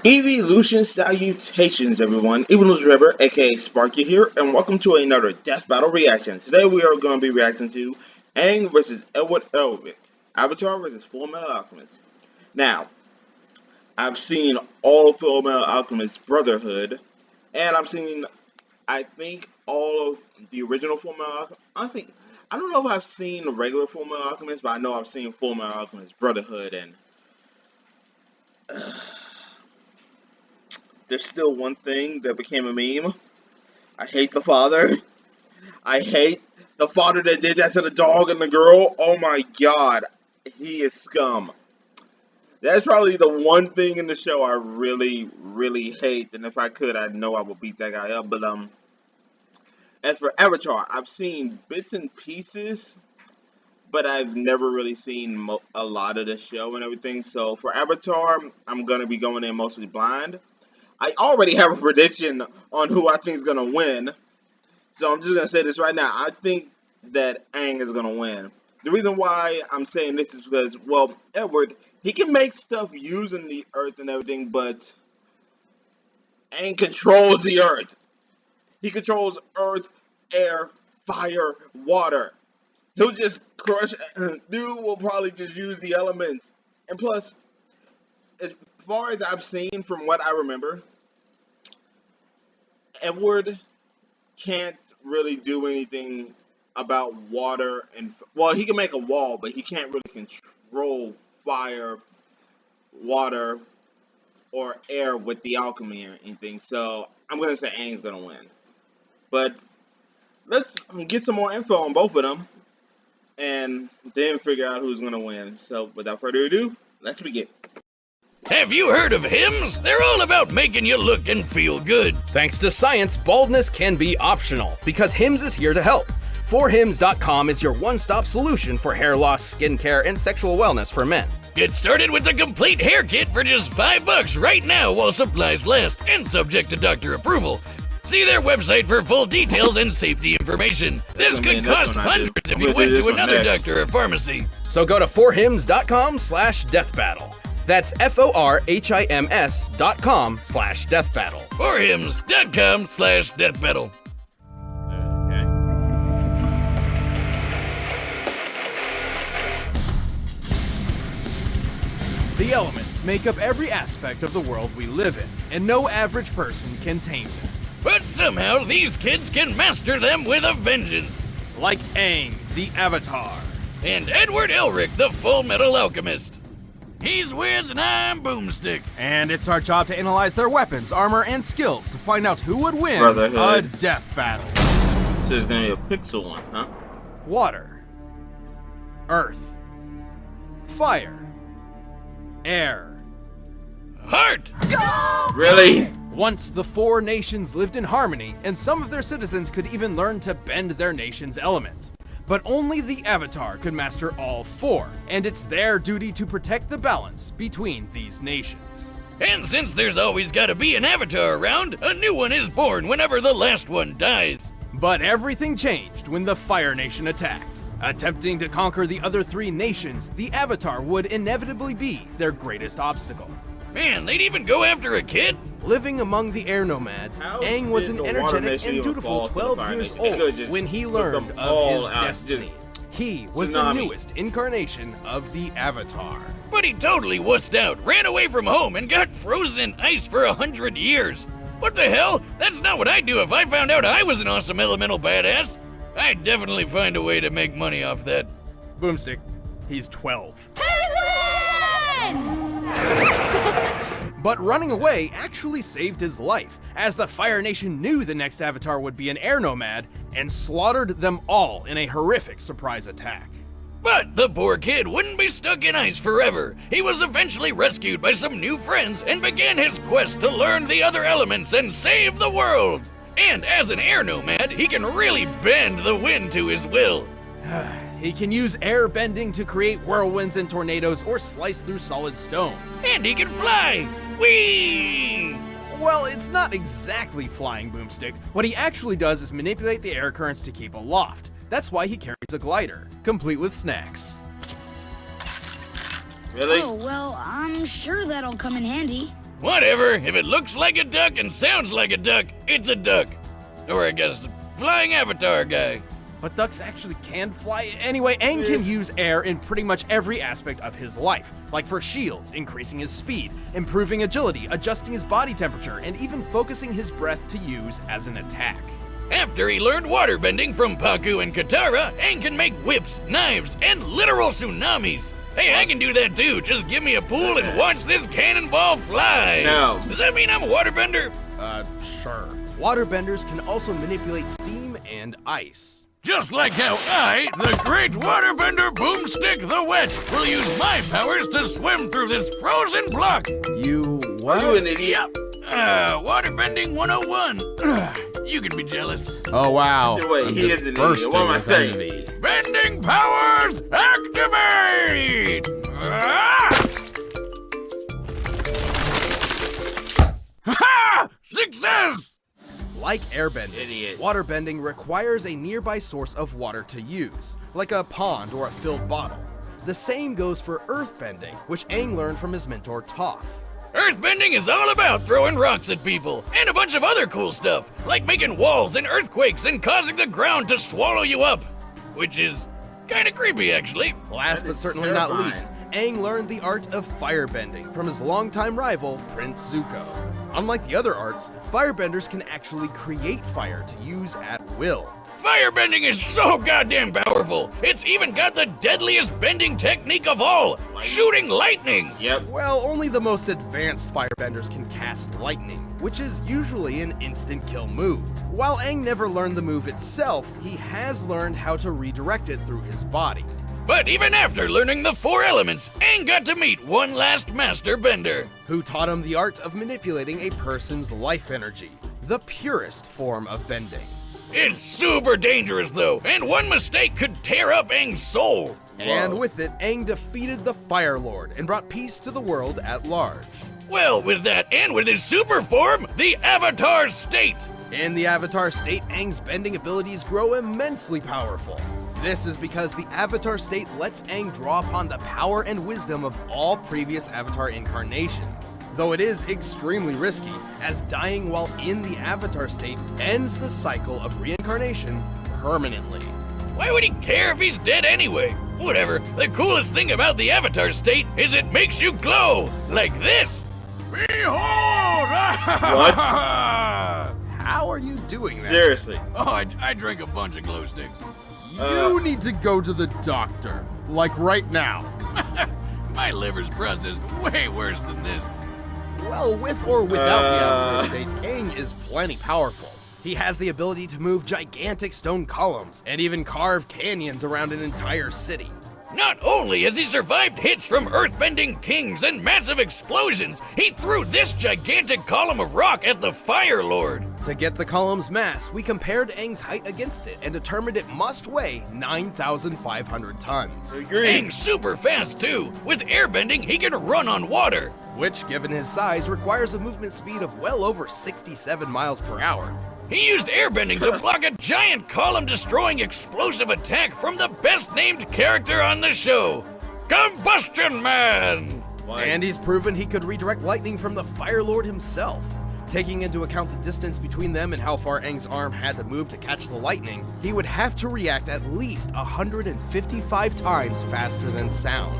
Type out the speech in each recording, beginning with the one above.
Evolution salutations, everyone. Evolution River, aka Sparky here, and welcome to another Death Battle reaction. Today we are going to be reacting to Aang versus Elric, Avatar versus Fullmetal Alchemist. Now, I've seen all of Fullmetal Alchemist Brotherhood, and I've seen, I think, all of the original Fullmetal Alchemist. Honestly, I don't know if I've seen the regular Fullmetal Alchemist, but I know I've seen Fullmetal Alchemist Brotherhood, and there's still one thing that became a meme. I hate the father. I hate the father that did that to the dog and the girl. Oh my god. He is scum. That's probably the one thing in the show I really, really hate. And if I could, I know I would beat that guy up. But as for Avatar, I've seen bits and pieces, but I've never really seen a lot of the show and everything. So for Avatar, I'm going to be going in mostly blind. I already have a prediction on who I think is going to win. So I'm just going to say this right now. I think that Aang is going to win. The reason why I'm saying this is because, well, Edward, he can make stuff using the earth and everything, but Aang controls the earth. He controls earth, air, fire, water. He'll just crush. Dude will probably just use the elements. And plus, as far as I've seen from what I remember, Edward can't really do anything about water and, well, he can make a wall, but he can't really control fire, water, or air with the alchemy or anything. So I'm gonna say Aang's gonna win. But let's get some more info on both of them and then figure out who's gonna win. So without further ado, let's begin. Have you heard of hymns? They're all about making you look and feel good. Thanks to science, baldness can be optional because Hims is here to help. 4hims.com is your one-stop solution for hair loss, skincare, and sexual wellness for men. Get started with the complete hair kit for just $5 right now while supplies last and subject to doctor approval. See their website for full details and safety information. This could cost hundreds if you went to another doctor or pharmacy. So go to 4hims.com/deathbattle. That's FORHIMS.com/deathbattle. Forhims.com/deathbattle. The elements make up every aspect of the world we live in, and no average person can tame them. But somehow these kids can master them with a vengeance. Like Aang, the Avatar. And Edward Elric, the Fullmetal Alchemist. He's Wiz and I'm Boomstick. And it's our job to analyze their weapons, armor, and skills to find out who would win Brotherhood. a death battle. So it's gonna be a pixel one, huh? Water. Earth. Fire. Air. Heart! Really? Once the four nations lived in harmony, and some of their citizens could even learn to bend their nation's element. But only the Avatar could master all four, and it's their duty to protect the balance between these nations. And since there's always gotta be an Avatar around, a new one is born whenever the last one dies. But everything changed when the Fire Nation attacked. Attempting to conquer the other three nations, the Avatar would inevitably be their greatest obstacle. Man, they'd even go after a kid? Living among the air nomads, How Aang was did an the Water energetic Nation and even dutiful fall to the 12 Fire years Nation? They could've old just when he put learned them of all his out, destiny. He was the tsunami. newest incarnation of the Avatar. But he totally wussed out, ran away from home, and got frozen in ice for 100 years. What the hell? That's not what I'd do if I found out I was an awesome elemental badass. I'd definitely find a way to make money off that. Boomstick, he's 12. But running away actually saved his life, as the Fire Nation knew the next Avatar would be an air nomad and slaughtered them all in a horrific surprise attack. But the poor kid wouldn't be stuck in ice forever. He was eventually rescued by some new friends and began his quest to learn the other elements and save the world. And as an air nomad, he can really bend the wind to his will. He can use air bending to create whirlwinds and tornadoes or slice through solid stone. And he can fly! Whee! Well, it's not exactly flying, Boomstick. What he actually does is manipulate the air currents to keep aloft. That's why he carries a glider, complete with snacks. Really? Oh, well, I'm sure that'll come in handy. Whatever, if it looks like a duck and sounds like a duck, it's a duck. Or I guess, flying avatar guy. But ducks actually can fly. Anyway, Aang can use air in pretty much every aspect of his life. Like for shields, increasing his speed, improving agility, adjusting his body temperature, and even focusing his breath to use as an attack. After he learned waterbending from Paku and Katara, Aang can make whips, knives, and literal tsunamis. Hey, I can do that too. Just give me a pool and watch this cannonball fly. No. Does that mean I'm a waterbender? Sure. Waterbenders can also manipulate steam and ice. Just like how I, the great waterbender Boomstick the Wet, will use my powers to swim through this frozen block. You Are what? you an idiot? Yep. Waterbending 101. You can be jealous. Oh wow. Wait, I'm he just is an idiot. bursting What am I with saying? envy. Bending powers, activate! Ha! Success! Like airbending, Idiot. waterbending requires a nearby source of water to use, like a pond or a filled bottle. The same goes for earthbending, which Aang learned from his mentor Toph. Earthbending is all about throwing rocks at people, and a bunch of other cool stuff, like making walls and earthquakes and causing the ground to swallow you up. Which is kinda creepy, actually. Last That but is certainly not terrifying. least, Aang learned the art of firebending from his longtime rival, Prince Zuko. Unlike the other arts, firebenders can actually create fire to use at will. Firebending is so goddamn powerful. It's even got the deadliest bending technique of all, shooting lightning. Yep. Well, only the most advanced firebenders can cast lightning, which is usually an instant kill move. While Aang never learned the move itself, he has learned how to redirect it through his body. But even after learning the 4 elements, Aang got to meet one last master bender. Who taught him the art of manipulating a person's life energy, the purest form of bending. It's super dangerous though, and one mistake could tear up Aang's soul. And with it, Aang defeated the Fire Lord and brought peace to the world at large. Well, with that and with his super form, the Avatar State. In the Avatar state, Aang's bending abilities grow immensely powerful. This is because the Avatar state lets Aang draw upon the power and wisdom of all previous Avatar incarnations. Though it is extremely risky, as dying while in the Avatar state ends the cycle of reincarnation permanently. Why would he care if he's dead anyway? Whatever, the coolest thing about the Avatar State is it makes you glow, like this. Behold! What? How are you doing that? Seriously. Oh, I drank a bunch of glow sticks. You need to go to the doctor, like right now. My liver's processed way worse than this. Well, with or without the Avatar state, Aang is plenty powerful. He has the ability to move gigantic stone columns and even carve canyons around an entire city. Not only has he survived hits from earthbending kings and massive explosions, he threw this gigantic column of rock at the Fire Lord. To get the column's mass, we compared Aang's height against it and determined it must weigh 9,500 tons. Agree. Aang's super fast too. With airbending, he can run on water. Which, given his size, requires a movement speed of well over 67 miles per hour. He used airbending to block a giant column-destroying explosive attack from the best-named character on the show, Combustion Man! And he's proven he could redirect lightning from the Fire Lord himself. Taking into account the distance between them and how far Aang's arm had to move to catch the lightning, he would have to react at least 155 times faster than sound.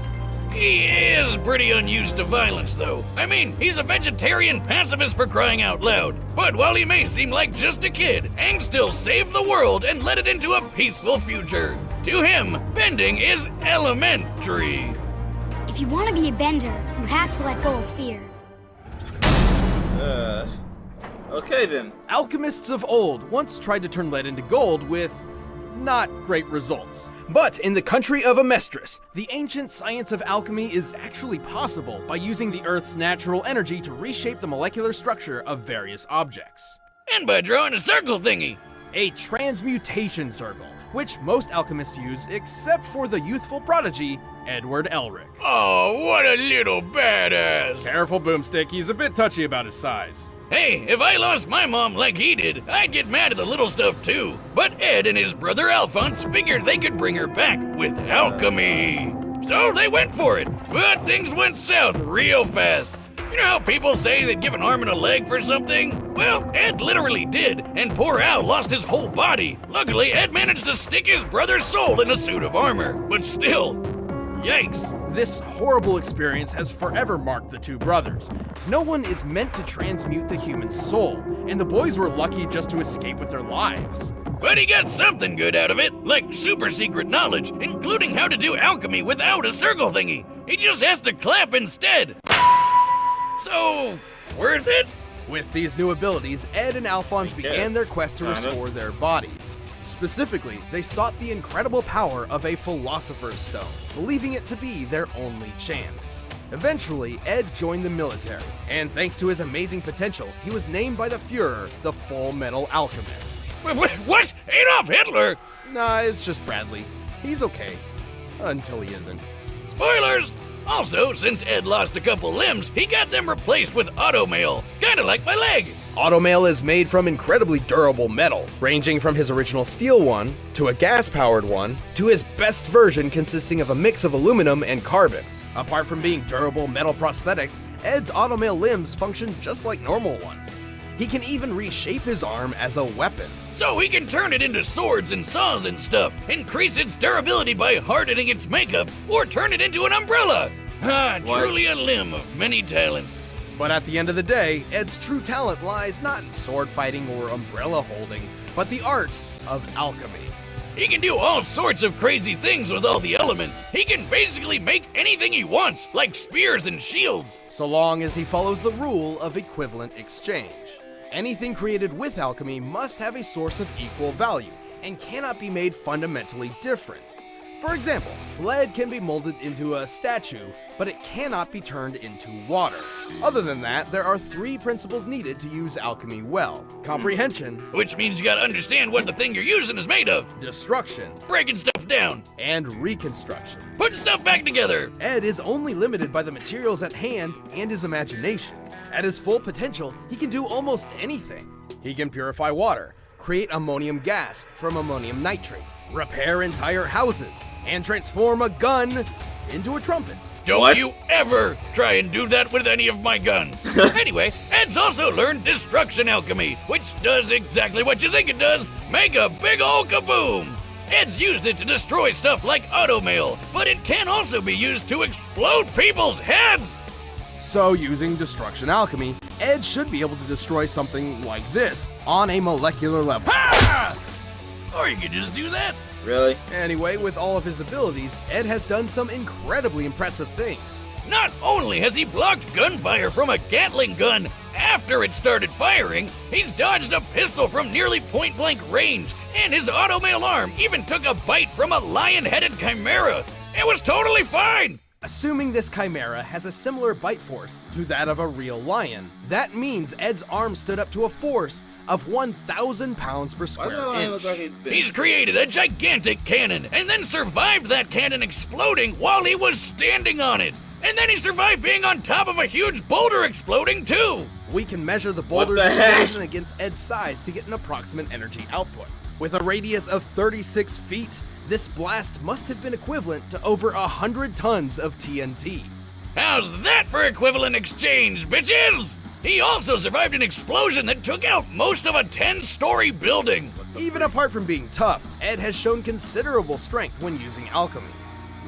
He is pretty unused to violence, though. I mean, he's a vegetarian pacifist for crying out loud. But while he may seem like just a kid, Aang still saved the world and led it into a peaceful future. To him, bending is elementary. If you want to be a bender, you have to let go of fear. Okay then. Alchemists of old once tried to turn lead into gold with not great results. But in the country of Amestris, the ancient science of alchemy is actually possible by using the Earth's natural energy to reshape the molecular structure of various objects. And by drawing a circle thingy. A transmutation circle, which most alchemists use except for the youthful prodigy, Edward Elric. Oh, what a little badass! Careful, Boomstick, he's a bit touchy about his size. Hey, if I lost my mom like he did, I'd get mad at the little stuff too. But Ed and his brother Alphonse figured they could bring her back with alchemy. So they went for it, but things went south real fast. You know how people say they'd give an arm and a leg for something? Well, Ed literally did, and poor Al lost his whole body. Luckily, Ed managed to stick his brother's soul in a suit of armor. But still, yikes. This horrible experience has forever marked the two brothers. No one is meant to transmute the human soul, and the boys were lucky just to escape with their lives. But he got something good out of it, like super secret knowledge, including how to do alchemy without a circle thingy. He just has to clap instead. So, worth it? With these new abilities, Ed and Alphonse began their quest to restore their bodies. Specifically, they sought the incredible power of a Philosopher's Stone, believing it to be their only chance. Eventually, Ed joined the military, and thanks to his amazing potential, he was named by the Fuhrer the Fullmetal Alchemist. What? Adolf Hitler? Nah, it's just Bradley. He's okay. Until he isn't. Spoilers! Also, since Ed lost a couple limbs, he got them replaced with automail, kinda like my leg. Automail is made from incredibly durable metal, ranging from his original steel one, to a gas-powered one, to his best version consisting of a mix of aluminum and carbon. Apart from being durable metal prosthetics, Ed's automail limbs function just like normal ones. He can even reshape his arm as a weapon. So he can turn it into swords and saws and stuff, increase its durability by hardening its makeup, or turn it into an umbrella. Truly a limb of many talents. But at the end of the day, Ed's true talent lies not in sword fighting or umbrella holding, but the art of alchemy. He can do all sorts of crazy things with all the elements. He can basically make anything he wants, like spears and shields. So long as he follows the rule of equivalent exchange. Anything created with alchemy must have a source of equal value and cannot be made fundamentally different. For example, lead can be molded into a statue, but it cannot be turned into water. Other than that, there are 3 principles needed to use alchemy well. Comprehension, Which means you gotta understand what the thing you're using is made of. destruction, Breaking stuff down. and reconstruction. Putting stuff back together. Ed is only limited by the materials at hand and his imagination. At his full potential, he can do almost anything. He can purify water, create ammonium gas from ammonium nitrate, repair entire houses, and transform a gun into a trumpet. Don't What? you ever try and do that with any of my guns. Anyway, Ed's also learned destruction alchemy, which does exactly what you think it does, make a big ol' kaboom. Ed's used it to destroy stuff like automail, but it can also be used to explode people's heads. So, using destruction alchemy, Ed should be able to destroy something like this on a molecular level. Ha! Or you could just do that. Really? Anyway, with all of his abilities, Ed has done some incredibly impressive things. Not only has he blocked gunfire from a Gatling gun after it started firing, he's dodged a pistol from nearly point-blank range, and his automail arm even took a bite from a lion-headed chimera. It was totally fine. Assuming this chimera has a similar bite force to that of a real lion, that means Ed's arm stood up to a force of 1,000 pounds per Why does that square line look inch. like it's big? He's created a gigantic cannon and then survived that cannon exploding while he was standing on it. And then he survived being on top of a huge boulder exploding too. We can measure the boulder's the heck? explosion against Ed's size to get an approximate energy output. With a radius of 36 feet, this blast must have been equivalent to over 100 tons of TNT. How's that for equivalent exchange, bitches? He also survived an explosion that took out most of a 10-story building. Even apart from being tough, Ed has shown considerable strength when using alchemy.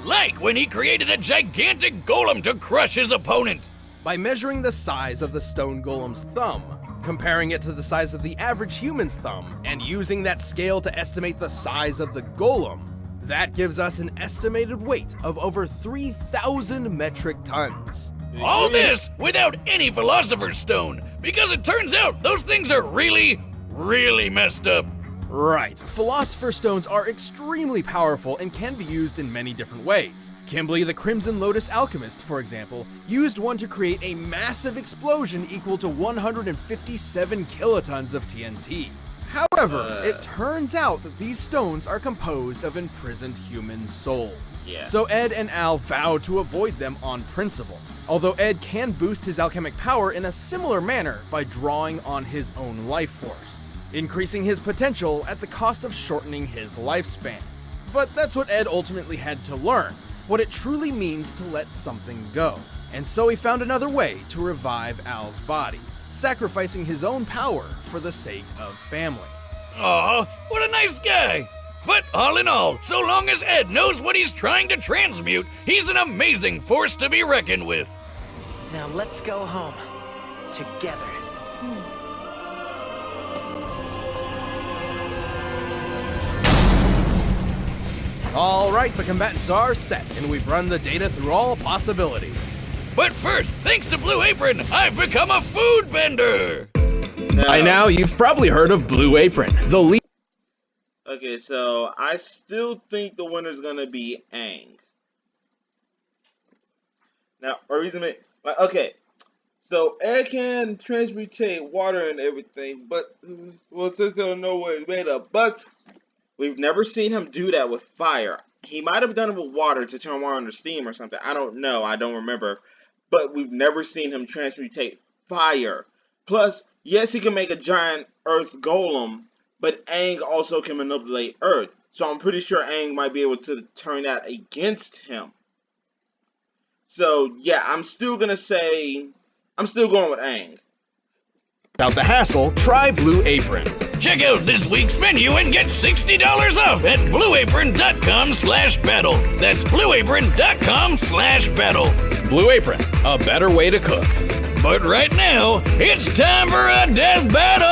Like when he created a gigantic golem to crush his opponent. By measuring the size of the stone golem's thumb, comparing it to the size of the average human's thumb, and using that scale to estimate the size of the golem, that gives us an estimated weight of over 3,000 metric tons. All this without any Philosopher's Stone, because it turns out those things are really, really messed up. Right, Philosopher's Stones are extremely powerful and can be used in many different ways. Kimberly the Crimson Lotus Alchemist, for example, used one to create a massive explosion equal to 157 kilotons of TNT. However, it turns out that these stones are composed of imprisoned human souls. Yeah. So Ed and Al vowed to avoid them on principle. Although Ed can boost his alchemic power in a similar manner by drawing on his own life force, increasing his potential at the cost of shortening his lifespan. But that's what Ed ultimately had to learn, what it truly means to let something go. And so he found another way to revive Al's body, sacrificing his own power for the sake of family. Aw, what a nice guy! But all in all, so long as Ed knows what he's trying to transmute, he's an amazing force to be reckoned with. Now let's go home. Together. All right, the combatants are set, and we've run the data through all possibilities. But first, thanks to Blue Apron, I've become a food bender! By now, you've probably heard of Blue Apron, the lead. Okay, so I still think the winner's gonna be Aang. Now, okay, so Ed can transmutate water and everything, but well, since they don't know what it's made of, but we've never seen him do that with fire. He might have done it with water to turn water into steam or something. I don't know. I don't remember. But we've never seen him transmutate fire. Plus, yes, he can make a giant earth golem, but Aang also can manipulate earth. So I'm pretty sure Aang might be able to turn that against him. So, yeah, I'm still going with Aang. Without the hassle, try Blue Apron. Check out this week's menu and get $60 off at blueapron.com/battle. That's blueapron.com/battle. Blue Apron, a better way to cook. But right now, it's time for a death battle!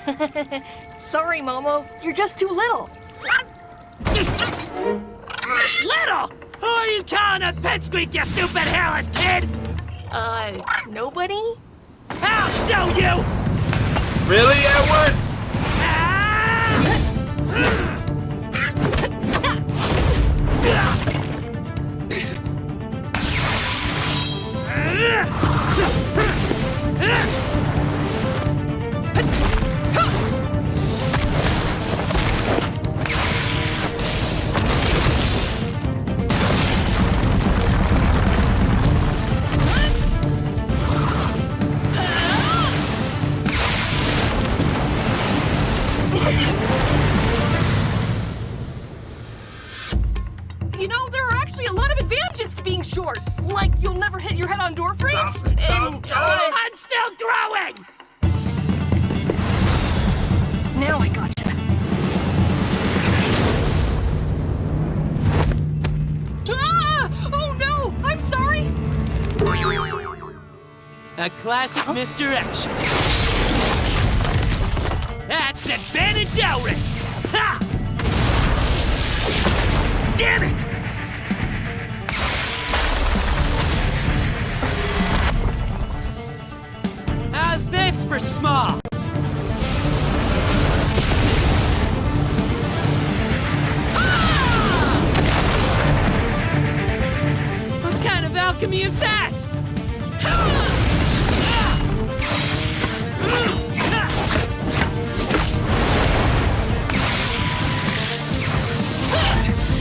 Okay. Sorry, Momo. You're just too little. Little? Who are you calling a pipsqueak, you stupid hairless kid? Nobody? I'll show you! Really, Edward? You know, there are actually a lot of advantages to being short. Like, you'll never hit your head on door frames, and... I'm still growing! Now I gotcha. Ah! Oh no! I'm sorry! A classic misdirection. That's advantage Elric! Ha! Damn it! How's this for small? What kind of alchemy is that?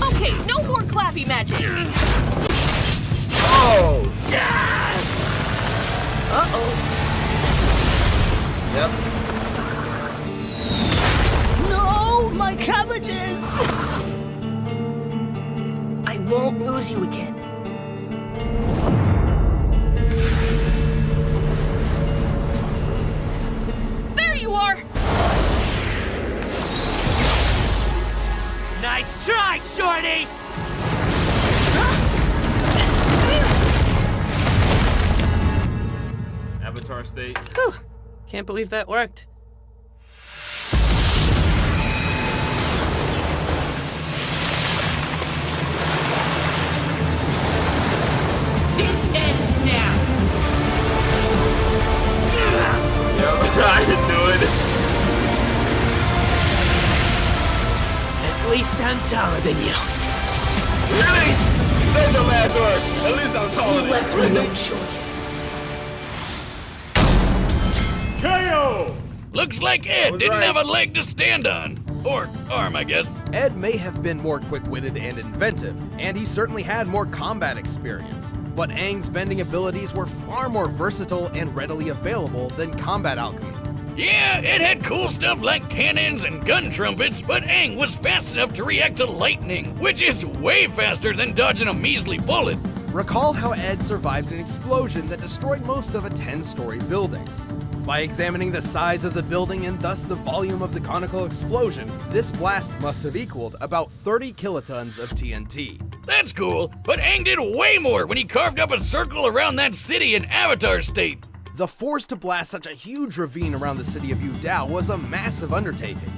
Okay, no more clappy magic. Oh! Uh-oh. Yep. No, my cabbages! I won't lose you again. There you are! Nice try, Shorty! Avatar state. Whew. Can't believe that worked. This ends now! Yep, I can do it. At least I'm taller than you. Really? Say the last word. At least I'm taller than Left me no choice. Looks like Ed didn't have a leg to stand on. Or arm, I guess. Ed may have been more quick-witted and inventive, and he certainly had more combat experience. But Aang's bending abilities were far more versatile and readily available than combat alchemy. Yeah, it had cool stuff like cannons and gun trumpets, but Aang was fast enough to react to lightning, which is way faster than dodging a measly bullet. Recall how Ed survived an explosion that destroyed most of a 10-story building. By examining the size of the building and thus the volume of the conical explosion, this blast must have equaled about 30 kilotons of TNT. That's cool, but Aang did way more when he carved up a circle around that city in Avatar State. The force to blast such a huge ravine around the city of Yu Dao was a massive undertaking.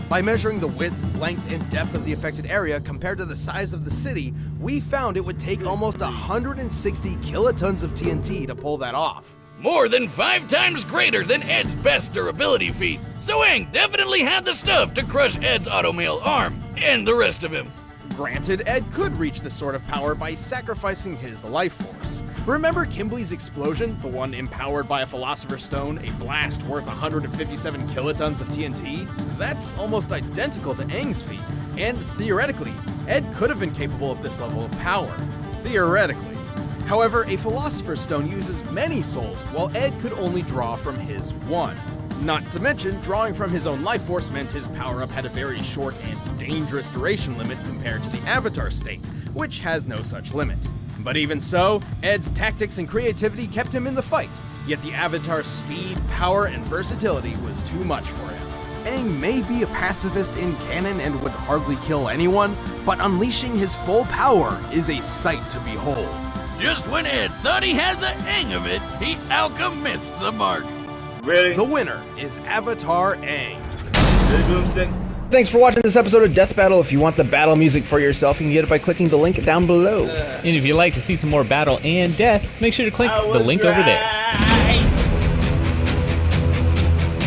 By measuring the width, length, and depth of the affected area compared to the size of the city, we found it would take almost 160 kilotons of TNT to pull that off. More than 5 times greater than Ed's best durability feat. So Aang definitely had the stuff to crush Ed's automail arm and the rest of him. Granted, Ed could reach this sort of power by sacrificing his life force. Remember Kimbley's explosion, the one empowered by a Philosopher's Stone, a blast worth 157 kilotons of TNT? That's almost identical to Aang's feat, and theoretically, Ed could have been capable of this level of power. Theoretically. However, a Philosopher's Stone uses many souls, while Ed could only draw from his one. Not to mention, drawing from his own life force meant his power-up had a very short and dangerous duration limit compared to the Avatar state, which has no such limit. But even so, Ed's tactics and creativity kept him in the fight, yet the Avatar's speed, power, and versatility was too much for him. Aang may be a pacifist in canon and would hardly kill anyone, but unleashing his full power is a sight to behold. Just when Ed thought he had the hang of it, he alchemist the mark. Really? The winner is Avatar Aang. Thanks for watching this episode of Death Battle. If you want the battle music for yourself, you can get it by clicking the link down below. And if you'd like to see some more battle and death, make sure to click the link over there.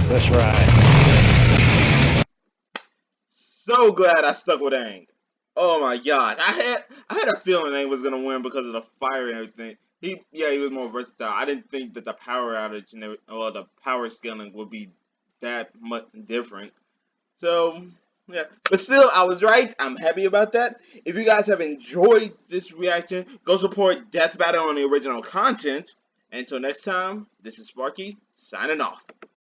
That's right. So glad I stuck with Aang. Oh my gosh, I had a feeling Aang was gonna win because of the fire and everything. He was more versatile. I didn't think that the power outage and the power scaling would be that much different. So yeah, but still, I was right. I'm happy about that. If you guys have enjoyed this reaction, go support Death Battle on the original content. Until next time, this is Sparky signing off.